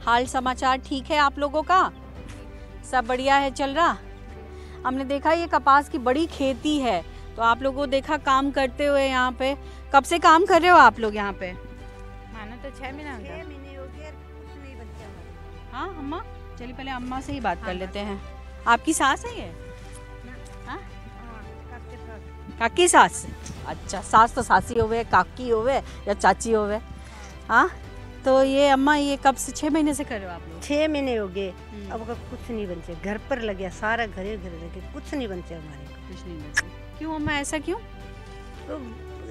हाल समाचार ठीक है आप लोगों का? सब बढ़िया है, चल रहा? हमने देखा ये कपास की बड़ी खेती है, तो आप लोगों को देखा काम करते हुए यहाँ पे। कब से काम कर रहे हो आप लोग यहाँ पे? मानो तो 6 महीने हो गया। कुछ नहीं बच्चा। हाँ अम्मा, चलिए पहले अम्मा से ही बात कर लेते हैं। आपकी सास है ये? हाँ? काकी सास? अच्छा, सास तो सासी होवे, काकी होवे या चाची होवे। हाँ, तो ये अम्मा ये कब से 6 महीने से कर रहे हो आप लोग? 6 महीने हो गए। अब का कुछ नहीं बचे, घर पर लगे, सारा घरे लगे, कुछ नहीं बचे हमारे को। कुछ नहीं बचा। क्यों अम्मा, ऐसा क्यों? तो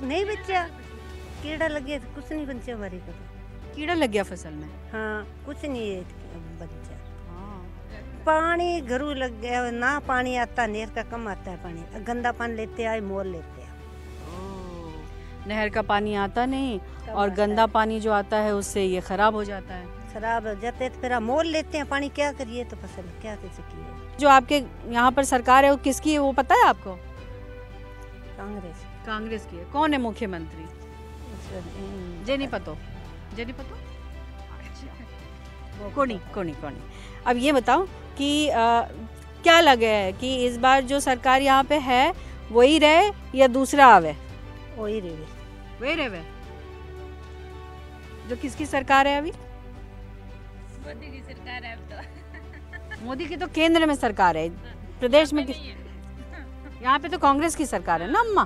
नहीं बचा, कीड़ा लगे तो कुछ नहीं बचे हमारे को। कीड़ा लग गया फसल में? हाँ, कुछ नहीं है बच्चा। हाँ। पानी घरू लग गया ना, पानी आता नहर का कम आता है पानी, गंदा पानी लेते आए मोल लेते हैं। नहर का पानी आता नहीं और गंदा पानी जो आता है उससे ये खराब हो जाता है। खराब हो जाते हैं तो फिर हम मोल लेते हैं पानी, क्या करिए तो फसल क्या कर सकिए। जो आपके यहाँ पर सरकार है वो किसकी है वो पता है आपको? कांग्रेस। कांग्रेस की है। कौन है मुख्यमंत्री? जे नहीं पतो? जे नहीं पतो? कोनी कोनी कोनी। अब ये बताओ कि क्या लगे है कि इस बार जो सरकार यहाँ पे है वही रहे या दूसरा आवे? वही रहे। वही रहे। जो किसकी सरकार है अभी? मोदी की सरकार है अब तो। मोदी की तो केंद्र में सरकार है, प्रदेश में यहाँ पे तो कांग्रेस की सरकार है ना अम्मा?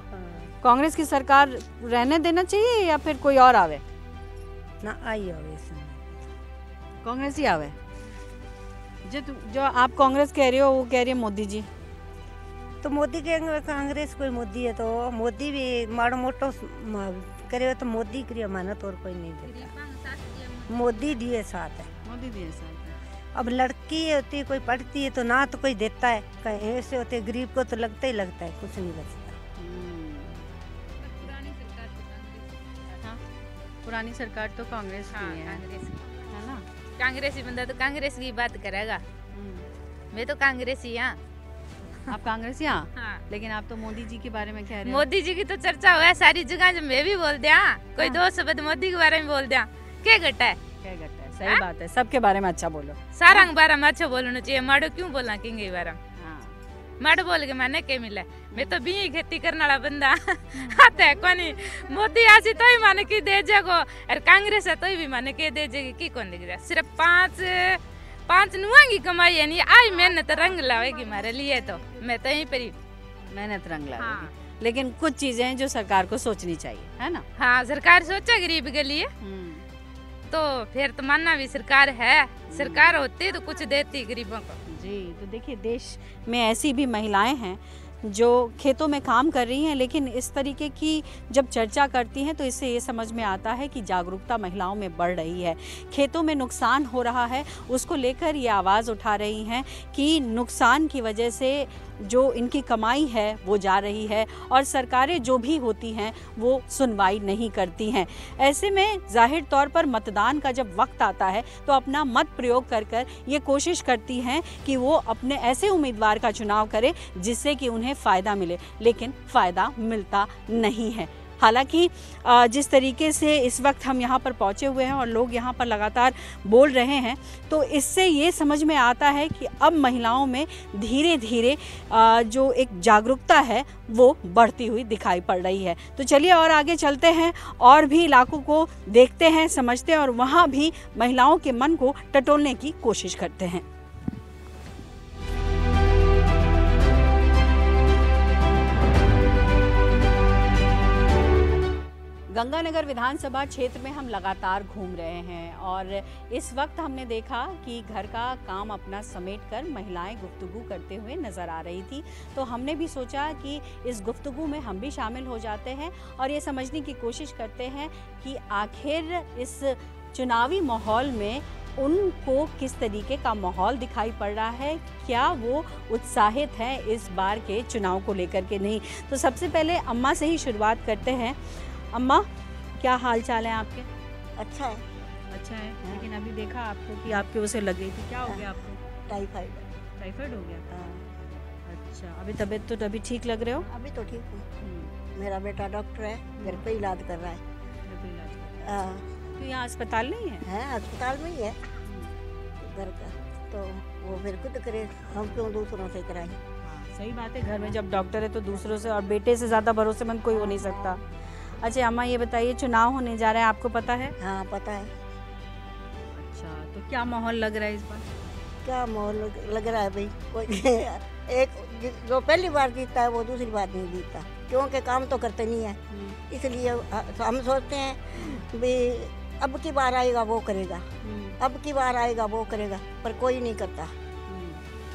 कांग्रेस की सरकार रहने देना चाहिए या फिर कोई और आवे? ना आई आवे, कांग्रेस ही आवे। जो आप कांग्रेस कह रहे हो वो कह रही है मोदी जी। तो मोदी के कांग्रेस कोई मोदी है तो मोदी भी माड़ो मोटो करे तो मोदी करिए माना तो और कोई नहीं देता। मोदी दिए साथ है। मोदी दिए साथ है। अब लड़की होती है कोई पढ़ती है तो ना तो कोई देता है, कहीं ऐसे होते गरीब को तो लगता ही लगता है, कुछ नहीं बचता। पुरानी सरकार तो कांग्रेस की है। कांग्रेस है ना? कांग्रेसी बंदा तो कांग्रेस की बात करेगा। मैं तो कांग्रेसी हाँ। आप कांग्रेसी? हाँ। हाँ। लेकिन आप तो मोदी जी के बारे में कह रहे हो। मोदी जी की तो चर्चा हुआ है सारी जगह, जब मैं भी बोल दिया कोई दो शब्द मोदी के बारे में बोल दिया, क्या घटा है? क्या घटा है? सही बात है, सबके बारे में अच्छा बोलो। सारा के बारे में अच्छा बोलना चाहिए, माड़ो क्यों बोलना किंगे बारे में? माड़ो बोल के मैंने क्या मिला? मैं तो भी खेती करने वाला बंदा आता है कोनी। मोदी आसी तो ही माने की दे जागो और कांग्रेस है तो ही भी माने के दे जाएगी की कौन देगा? सिर्फ पांच नुआ की कमाई है नहीं, आई मेहनत रंग लावेगी हमारे लिए, तो मैं तो यहीं पर ही मेहनत रंग लाएगी। लेकिन कुछ चीजें हैं जो सरकार को सोचनी चाहिए, है ना? हाँ, सरकार सोचा गरीब के लिए तो फिर तो मानना भी सरकार है, सरकार होती तो कुछ देती गरीबों को। जी, तो देखिए देश में ऐसी भी महिलाएं हैं जो खेतों में काम कर रही हैं, लेकिन इस तरीके की जब चर्चा करती हैं तो इससे ये समझ में आता है कि जागरूकता महिलाओं में बढ़ रही है। खेतों में नुकसान हो रहा है, उसको लेकर ये आवाज़ उठा रही हैं कि नुकसान की वजह से जो इनकी कमाई है वो जा रही है और सरकारें जो भी होती हैं वो सुनवाई नहीं करती हैं। ऐसे में जाहिर तौर पर मतदान का जब वक्त आता है तो अपना मत प्रयोग कर कर ये कोशिश करती हैं कि वो अपने ऐसे उम्मीदवार का चुनाव करें जिससे कि उन्हें फ़ायदा मिले, लेकिन फ़ायदा मिलता नहीं है। हालांकि जिस तरीके से इस वक्त हम यहाँ पर पहुँचे हुए हैं और लोग यहाँ पर लगातार बोल रहे हैं, तो इससे ये समझ में आता है कि अब महिलाओं में धीरे धीरे जो एक जागरूकता है वो बढ़ती हुई दिखाई पड़ रही है। तो चलिए और आगे चलते हैं और भी इलाकों को देखते हैं, समझते हैं और वहाँ भी महिलाओं के मन को टटोलने की कोशिश करते हैं। गंगानगर विधानसभा क्षेत्र में हम लगातार घूम रहे हैं और इस वक्त हमने देखा कि घर का काम अपना समेटकर महिलाएं गुफ्तगू करते हुए नज़र आ रही थी, तो हमने भी सोचा कि इस गुफ्तगू में हम भी शामिल हो जाते हैं और ये समझने की कोशिश करते हैं कि आखिर इस चुनावी माहौल में उनको किस तरीके का माहौल दिखाई पड़ रहा है, क्या वो उत्साहित हैं इस बार के चुनाव को लेकर के नहीं। तो सबसे पहले अम्मा से ही शुरुआत करते हैं। अम्मा, क्या हाल चाल है आपके? अच्छा है। अच्छा है। लेकिन अभी देखा आपको कि आपके उसे लग गई थी, क्या हो गया आपको? टाइफाइड। टाइफाइड हो गया? अच्छा, अभी तबीयत तो अभी ठीक लग रहे हो? अभी तो ठीक हूँ। मेरा बेटा डॉक्टर है, घर पे इलाज कर रहा है। तो यहाँ अस्पताल नहीं है? अस्पताल में ही है। घर का, तो वो फिर खुद करे, हम क्यों दूसरों से कराएं। सही बात है, घर में जब डॉक्टर है तो दूसरों से, और बेटे से ज़्यादा भरोसेमंद कोई हो नहीं सकता। अच्छा अम्मा ये बताइए, चुनाव होने जा रहे हैं, आपको पता है? हाँ पता है। अच्छा, तो क्या माहौल लग रहा है इस बार? क्या माहौल लग रहा है भाई, कोई एक जो पहली बार जीतता है वो दूसरी बार नहीं जीतता, क्योंकि काम तो करते नहीं है। इसलिए हम सोचते हैं भी अब की बार आएगा वो करेगा, अब की बार आएगा वो करेगा, पर कोई नहीं करता।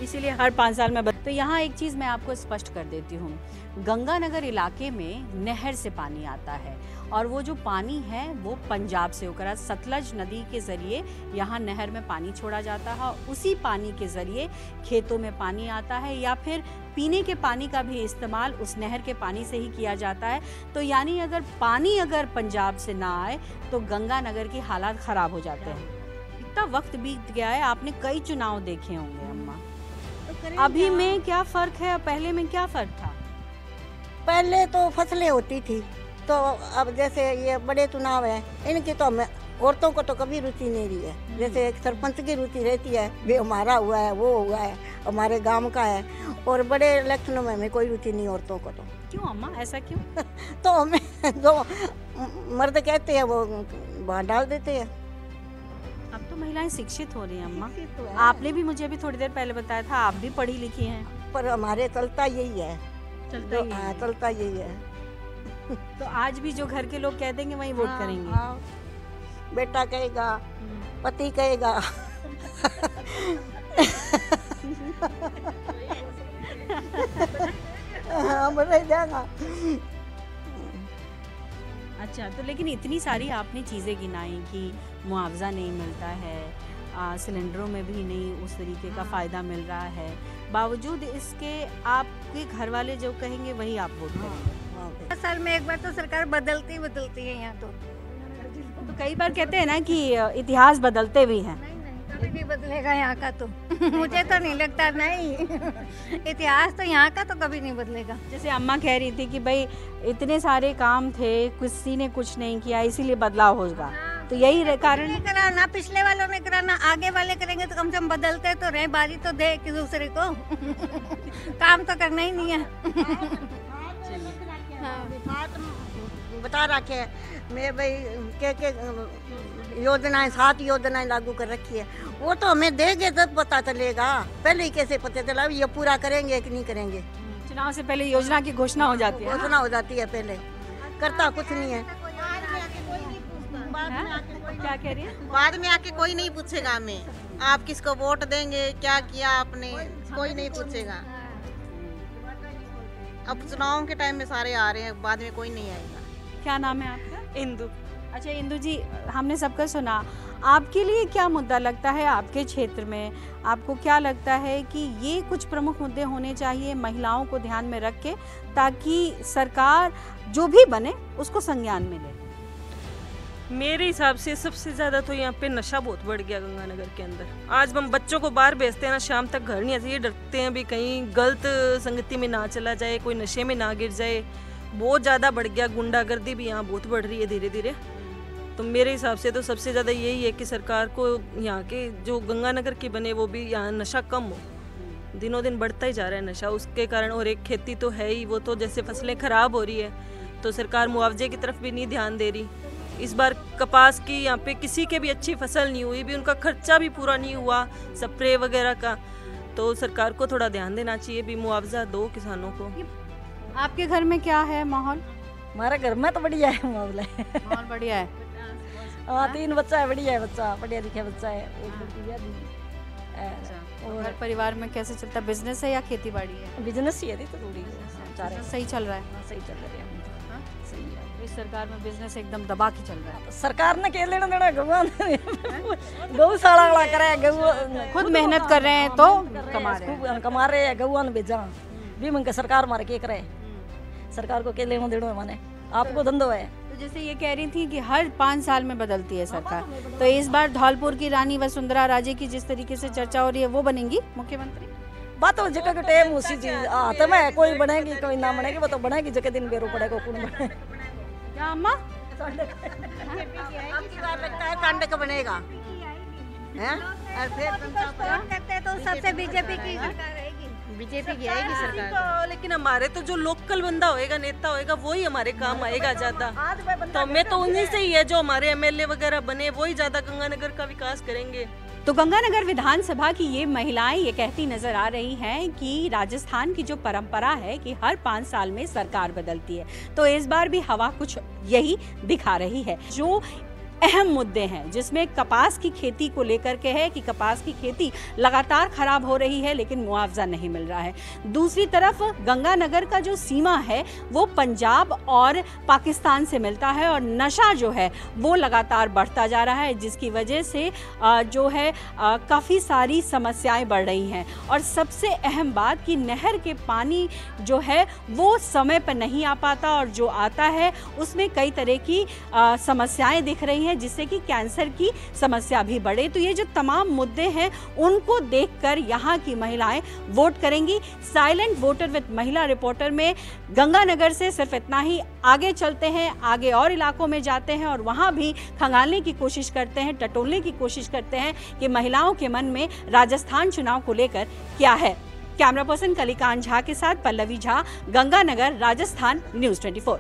इसीलिए हर 5 साल में तो यहाँ एक चीज़ मैं आपको स्पष्ट कर देती हूँ, गंगानगर इलाके में नहर से पानी आता है, और वो जो पानी है वो पंजाब से होकर सतलज नदी के ज़रिए यहाँ नहर में पानी छोड़ा जाता है, उसी पानी के ज़रिए खेतों में पानी आता है, या फिर पीने के पानी का भी इस्तेमाल उस नहर के पानी से ही किया जाता है। तो यानी अगर पानी अगर पंजाब से ना आए तो गंगानगर की हालात ख़राब हो जाते हैं। इतना वक्त बीत गया है, आपने कई चुनाव देखे होंगे अम्मा, अभी में क्या फ़र्क है, पहले में क्या फ़र्क था? पहले तो फसलें होती थी, तो अब जैसे ये बड़े चुनाव है, इनकी तो हमें औरतों को तो कभी रुचि नहीं रही है। जैसे एक सरपंच की रुचि रहती है, भी हमारा हुआ है, वो हुआ है, हमारे गांव का है, और बड़े इलेक्शनों में हमें कोई रुचि नहीं औरतों को। तो क्यों अम्मा, ऐसा क्यों? तो हमें जो मर्द कहते हैं वो वहाँ डाल देते हैं। अब तो महिलाएं शिक्षित हो रही हैं अम्मा, आपने भी मुझे अभी थोड़ी देर पहले बताया था आप भी पढ़ी लिखी हैं। पर हमारे चलता यही है, चलता यही है। तो आज भी जो घर के लोग कह देंगे वही वोट करेंगे। हाँ, बेटा कहेगा, पति कहेगा। जाएगा। अच्छा, तो लेकिन इतनी सारी आपने चीज़ें गिनाई कि मुआवजा नहीं मिलता है, सिलेंडरों में भी नहीं उस तरीके का फ़ायदा मिल रहा है, बावजूद इसके आपके घर वाले जो कहेंगे वही आप वोट करेंगे। साल में एक बार तो सरकार बदलती है यहाँ तो कई बार कहते हैं ना कि इतिहास बदलते भी हैं। कभी नहीं बदलेगा यहाँ का तो मुझे तो नहीं लगता, नहीं इतिहास तो यहाँ का तो कभी नहीं बदलेगा। जैसे अम्मा कह रही थी कि भाई इतने सारे काम थे, किसी ने कुछ नहीं किया, इसीलिए बदलाव होगा, तो यही कारण है। करा ना पिछले वालों ने करा ना आगे वाले करेंगे, तो कम से कम बदलते तो रहे, बारी तो दे एक दूसरे को काम तो करना ही नहीं है। बता रखे मैं भाई के योजनाएं 7 योजनाएं लागू कर रखी है, वो तो हमें देंगे तब पता चलेगा, पहले ही कैसे पता चला ये पूरा करेंगे कि नहीं करेंगे। चुनाव से पहले योजना की घोषणा हो जाती है, घोषणा हो जाती है, पहले करता कुछ नहीं है। क्या कह रही है? बाद में आके कोई नहीं पूछेगा हमें आप किसको वोट देंगे, क्या किया आपने, कोई नहीं पूछेगा। अब चुनाव के टाइम में सारे आ रहे हैं, बाद में कोई नहीं आएगा। क्या नाम है आपका? इंदु। अच्छा इंदु जी, हमने सबका सुना, आपके लिए क्या मुद्दा लगता है आपके क्षेत्र में, आपको क्या लगता है कि ये कुछ प्रमुख मुद्दे होने चाहिए महिलाओं को ध्यान में रख के, ताकि सरकार जो भी बने उसको संज्ञान में ले? मेरे हिसाब से सबसे ज़्यादा तो यहाँ पे नशा बहुत बढ़ गया गंगानगर के अंदर। आज हम बच्चों को बाहर भेजते हैं ना, शाम तक घर नहीं आते, ये डरते हैं भी कहीं गलत संगति में ना चला जाए, कोई नशे में ना गिर जाए। बहुत ज़्यादा बढ़ गया, गुंडागर्दी भी यहाँ बहुत बढ़ रही है धीरे धीरे। तो मेरे हिसाब से तो सबसे ज़्यादा यही है कि सरकार को यहाँ के जो गंगानगर की बने वो भी यहाँ नशा कम हो। दिनों दिन बढ़ता ही जा रहा है नशा उसके कारण, और एक खेती तो है ही, वो तो जैसे फसलें ख़राब हो रही है तो सरकार मुआवजे की तरफ भी नहीं ध्यान दे रही। इस बार कपास की यहाँ पे किसी के भी अच्छी फसल नहीं हुई भी, उनका खर्चा भी पूरा नहीं हुआ स्प्रे वगैरह का, तो सरकार को थोड़ा ध्यान देना चाहिए भी, मुआवजा दो किसानों को। आपके घर में क्या है माहौल? हमारे घर में तो बढ़िया है मामला, माहौल बढ़िया है। हाँ 3 बच्चा है, बढ़िया है, बच्चा पढ़िया लिखा बच्चा है। और घर परिवार में कैसे चलता है, बिजनेस है या खेती बाड़ी है? बिजनेस ही है तो थोड़ी सही चल रहा है? सही चल रहा है, सही है। इस सरकार में बिजनेस एकदम दबा के चल रहा है। सरकार ने क्या लेना देना, गौशाला वाला करे, गौ खुद मेहनत कर रहे हैं तो कमा रहे हैं, गौआ ने भेजा भी मंगे सरकार मारे के करे, सरकार को क्या लेना देना है, माने आपको धंधो है। तो जैसे ये कह रही थी कि हर 5 साल में बदलती है सरकार, तो इस बार धौलपुर की रानी वसुंधरा राजे की जिस तरीके से चर्चा हो रही है वो बनेंगी मुख्यमंत्री? बात हो जगह के टाइम उसी चीज हाथ में, कोई बनेगी कोई ना बनेगी, वो तो बनेगी जगह दिन बेरो पड़ेगा, कौन बने क्या अम्मा? लगता है ठंड का बनेगा। हैं? और फिर जनता पार्टी करते हैं तो सबसे बीजेपी की सरकार आएगी। बीजेपी की आएगी सरकार। तो लेकिन हमारे तो जो लोकल बंदा होएगा, नेता होएगा, वही हमारे काम आएगा ज्यादा। तो मैं तो उन्हीं से ही है, जो हमारे एमएलए वगैरह बने वही ज्यादा गंगानगर का विकास करेंगे। तो गंगानगर विधानसभा की ये महिलाएं ये कहती नजर आ रही हैं कि राजस्थान की जो परंपरा है कि हर 5 साल में सरकार बदलती है, तो इस बार भी हवा कुछ यही दिखा रही है। जो अहम मुद्दे हैं जिसमें कपास की खेती को लेकर के है कि कपास की खेती लगातार खराब हो रही है लेकिन मुआवजा नहीं मिल रहा है। दूसरी तरफ गंगानगर का जो सीमा है वो पंजाब और पाकिस्तान से मिलता है और नशा जो है वो लगातार बढ़ता जा रहा है, जिसकी वजह से जो है काफ़ी सारी समस्याएं बढ़ रही हैं। और सबसे अहम बात कि नहर के पानी जो है वो समय पर नहीं आ पाता और जो आता है उसमें कई तरह की समस्याएं दिख रही हैं, जिससे कि कैंसर की समस्या भी बढ़े। तो ये जो तमाम मुद्दे हैं उनको देखकर यहाँ की महिलाएं वोट करेंगी। साइलेंट वोटर विद महिला रिपोर्टर में गंगानगर से सिर्फ इतना ही। आगे चलते हैं, आगे और इलाकों में जाते हैं और वहाँ भी खंगालने की कोशिश करते हैं, टटोलने की कोशिश करते हैं कि महिलाओं के मन में राजस्थान चुनाव को लेकर क्या है। कैमरा पर्सन कलिकांत झा के साथ पल्लवी झा, गंगानगर, राजस्थान, न्यूज़ 24।